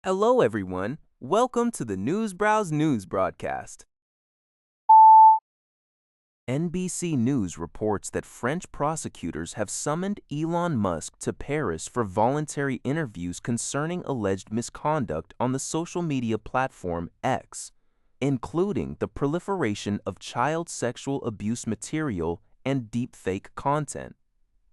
Hello, everyone. Welcome to the Newsbrowse News broadcast. NBC News reports that French prosecutors have summoned Elon Musk to Paris for voluntary interviews concerning alleged misconduct on the social media platform X, including the proliferation of child sexual abuse material and deepfake content.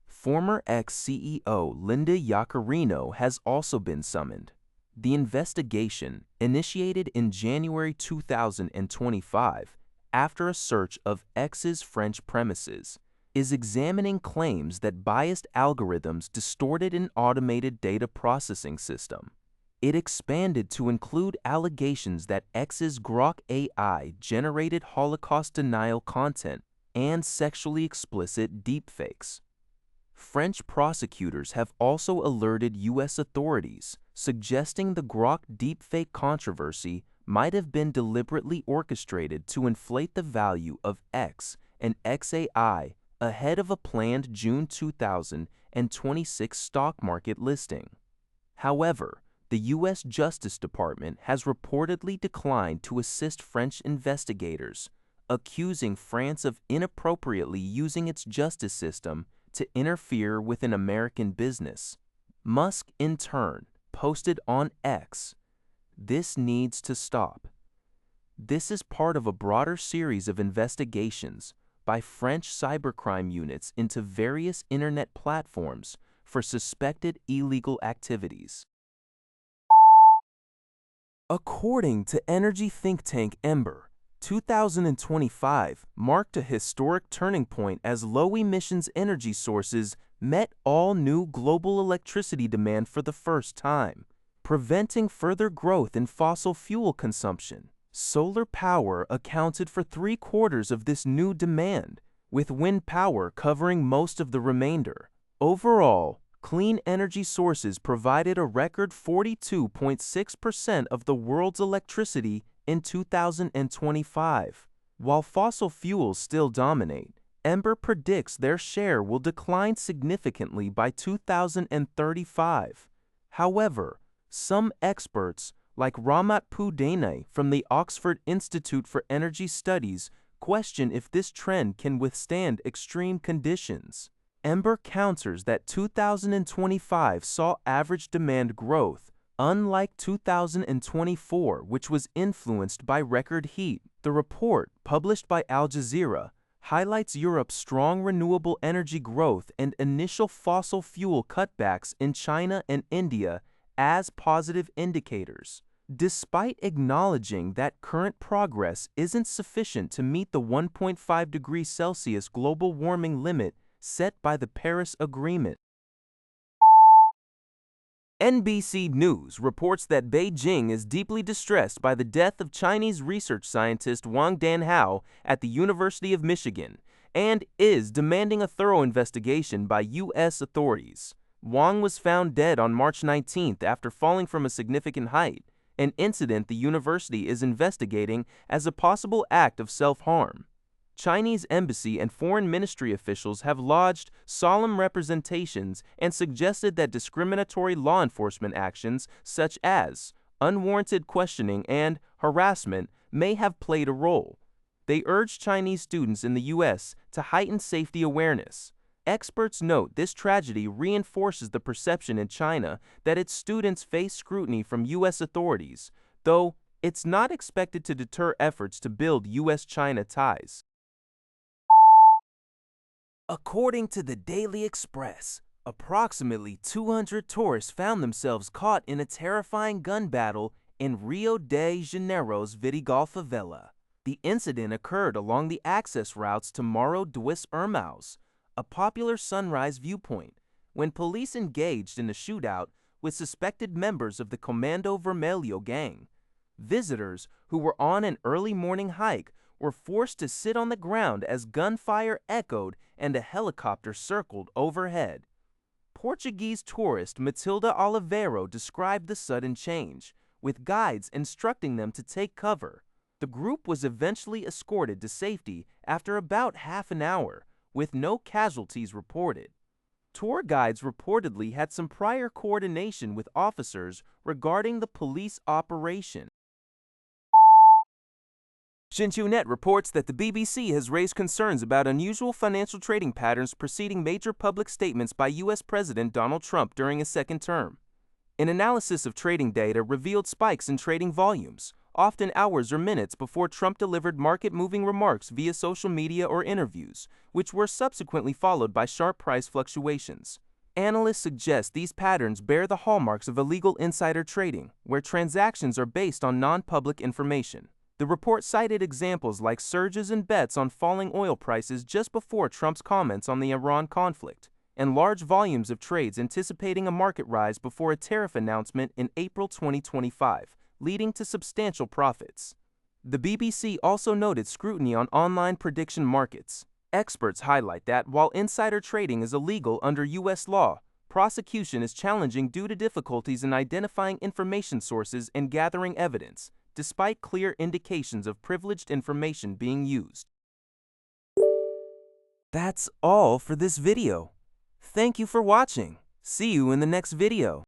Former X CEO Linda Yaccarino has also been summoned. The investigation, initiated in January 2025 after a search of X's French premises, is examining claims that biased algorithms distorted an automated data processing system. It expanded to include allegations that X's Grok AI generated Holocaust denial content and sexually explicit deepfakes. French prosecutors have also alerted U.S. authorities, suggesting the Grok deepfake controversy might have been deliberately orchestrated to inflate the value of X and XAI ahead of a planned June 2026 stock market listing. However, the U.S. Justice Department has reportedly declined to assist French investigators, accusing France of inappropriately using its justice system to interfere with an American business. Musk, in turn, posted on X, "This needs to stop." This is part of a broader series of investigations by French cybercrime units into various internet platforms for suspected illegal activities. According to energy think tank Ember, 2025 marked a historic turning point as low-emissions energy sources met all new global electricity demand for the first time, preventing further growth in fossil fuel consumption. Solar power accounted for 3/4 of this new demand, with wind power covering most of the remainder. Overall, clean energy sources provided a record 42.6% of the world's electricity in 2025. While fossil fuels still dominate, Ember predicts their share will decline significantly by 2035. However, some experts, like Ramat Pudane from the Oxford Institute for Energy Studies, question if this trend can withstand extreme conditions. Ember counters that 2025 saw average demand growth, unlike 2024, which was influenced by record heat. The report, published by Al Jazeera, highlights Europe's strong renewable energy growth and initial fossil fuel cutbacks in China and India as positive indicators. Despite acknowledging that current progress isn't sufficient to meet the 1.5 degrees Celsius global warming limit set by the Paris Agreement. NBC News reports that Beijing is deeply distressed by the death of Chinese research scientist Wang Danhao at the University of Michigan and is demanding a thorough investigation by U.S. authorities. Wang was found dead on March 19th after falling from a significant height, an incident the university is investigating as a possible act of self-harm. Chinese embassy and foreign ministry officials have lodged solemn representations and suggested that discriminatory law enforcement actions such as unwarranted questioning and harassment may have played a role. They urge Chinese students in the U.S. to heighten safety awareness. Experts note this tragedy reinforces the perception in China that its students face scrutiny from U.S. authorities, though it's not expected to deter efforts to build U.S.-China ties. According to the Daily Express, approximately 200 tourists found themselves caught in a terrifying gun battle in Rio de Janeiro's Vidigal favela. The incident occurred along the access routes to Morro dos Irmãos, a popular sunrise viewpoint, when police engaged in a shootout with suspected members of the Comando Vermelho gang. Visitors who were on an early morning hike were forced to sit on the ground as gunfire echoed and a helicopter circled overhead. Portuguese tourist Matilda Oliveira described the sudden change, with guides instructing them to take cover. The group was eventually escorted to safety after about half an hour, with no casualties reported. Tour guides reportedly had some prior coordination with officers regarding the police operation. Xinhua reports that the BBC has raised concerns about unusual financial trading patterns preceding major public statements by U.S. President Donald Trump during his second term. An analysis of trading data revealed spikes in trading volumes, often hours or minutes before Trump delivered market-moving remarks via social media or interviews, which were subsequently followed by sharp price fluctuations. Analysts suggest these patterns bear the hallmarks of illegal insider trading, where transactions are based on non-public information. The report cited examples like surges in bets on falling oil prices just before Trump's comments on the Iran conflict, and large volumes of trades anticipating a market rise before a tariff announcement in April 2025, leading to substantial profits. The BBC also noted scrutiny on online prediction markets. Experts highlight that while insider trading is illegal under U.S. law, prosecution is challenging due to difficulties in identifying information sources and gathering evidence, despite clear indications of privileged information being used. That's all for this video. Thank you for watching. See you in the next video.